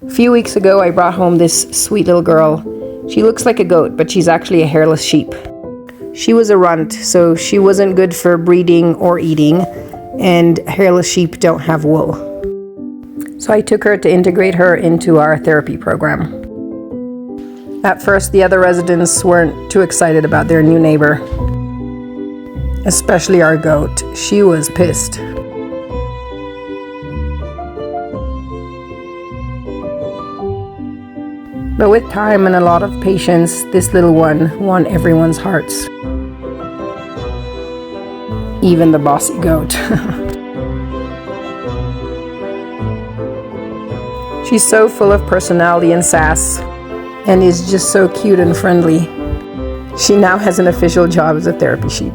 A few weeks ago, I brought home this sweet little girl. She looks like a goat, but she's actually a hairless sheep. She was a runt, so she wasn't good for breeding or eating, and hairless sheep don't have wool. So I took her to integrate her into our therapy program. At first, the other residents weren't too excited about their new neighbor, especially our goat. She was pissed. But with time and a lot of patience, this little one won everyone's hearts. Even the bossy goat. She's so full of personality and sass, and is just so cute and friendly. She now has an official job as a therapy sheep.